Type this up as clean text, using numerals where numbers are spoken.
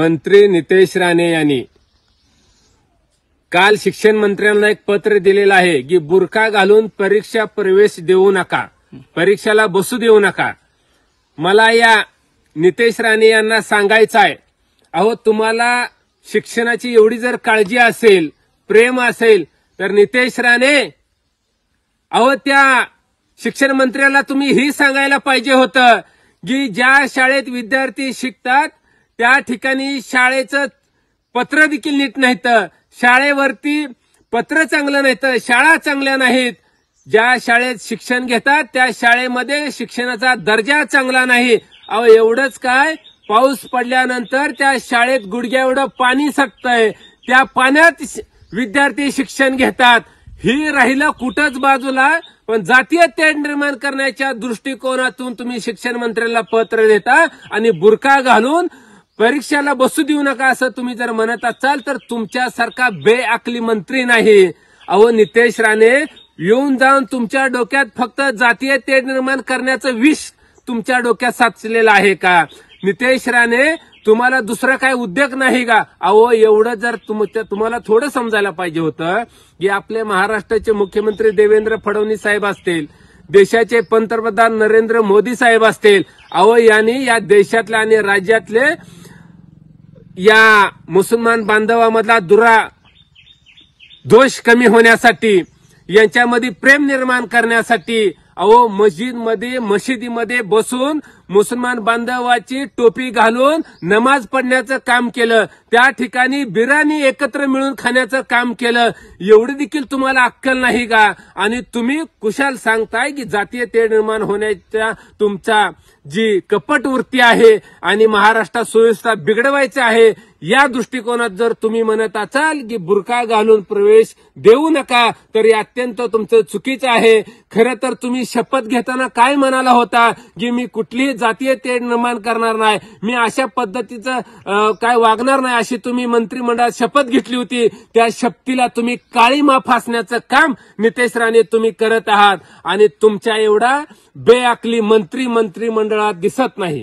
मंत्री नितेश राणे यांनी काल शिक्षण मंत्र्यांना एक पत्र दिलेलं आहे की बुरखा घालून परीक्षा प्रवेश देऊ नका, परीक्षेला बसू देऊ नका। मला या नितेश राणे यांना सांगायचं आहे, अहो तुम्हाला शिक्षणाची एवढी जर काळजी असेल, प्रेम असेल तर नितेश राणे अहो त्या शिक्षण मंत्र्याला तुम्ही ही सांगायला पाहिजे होतं की ज्या शाळेत विद्यार्थी शिकतात त्या ठिकाणी शाळेचं पत्र देखील नीट नाहीत, शाळेवरती पत्र चांगलं नाहीत, शाळा चांगल्या नाहीत, ज्या शाळेत शिक्षण घेतात त्या शाळेमध्ये शिक्षणाचा दर्जा चांगला नाही। अहो एवढंच काय, पाऊस पडल्यानंतर त्या शाळेत गुडघ्या एवढं पाणी साठतंय, त्या पाण्यात विद्यार्थी शिक्षण घेतात। ही राहिलं कुठंच बाजूला, पण जातीय तेढ निर्माण करण्याच्या दृष्टिकोनातून तुम्ही शिक्षण मंत्र्याला पत्र देता आणि बुरखा घालून परीक्षेला बसू देऊ नका असं तुम्ही जर म्हणत असाल तर तुमच्यासारखा बेअक्ली मंत्री नाही। अहो नितेश राणे, येऊन जाऊन तुमच्या डोक्यात फक्त जातीय तेढ निर्माण करण्याचं विष तुमच्या डोक्यात साचलेलं आहे का? नितेश राणे, तुम्हाला दुसरा काय उद्योग नाही का? अहो एवढं जर तुम्हाला थोडं समजायला पाहिजे होतं की आपले महाराष्ट्राचे मुख्यमंत्री देवेंद्र फडणवीस साहेब असतील, देशाचे पंतप्रधान नरेंद्र मोदी साहेब असतील, अहो यांनी या देशातल्या आणि राज्यातले या मुसलमान बांधवामधला दोष कमी होण्यासाठी, यांच्यामध्ये प्रेम निर्माण करण्यासाठी अहो मशिदीमध्ये बसून मुसलमान बांधवाची टोपी घालून नमाज पढण्याचं काम केलं, त्या ठिकाणी बिर्याणी एकत्र मिळून खाण्याचं काम केलं। एवढी देखील तुम्हाला अक्कल नाही का? आणि तुम्ही कुशाल सांगताय की जातीय तेढ निर्माण होण्याच्या तुमचा जी कपट वृत्ती आहे आणि महाराष्ट्रात सुव्यवस्था बिघडवायची आहे, या दृष्टिकोनात जर तुम्ही म्हणत असाल की बुरखा घालून प्रवेश देऊ नका तर हे अत्यंत तुमचं चुकीचं आहे। खरं तर तुम्ही शपथ घेताना काय म्हणाला होता की मी कुठलीही जातीय तेढ निर्माण करणार नाही, मी अशा पद्धतीचं काय वागणार नाही, अशी तुम्ही मंत्रिमंडळात शपथ घेतली होती। त्या शपथीला तुम्ही काळीमा फासण्याचं काम नितेश राणे तुम्ही करत आहात आणि तुमच्या एवढा बेअक्ली मंत्रिमंडळात दिसत नाही।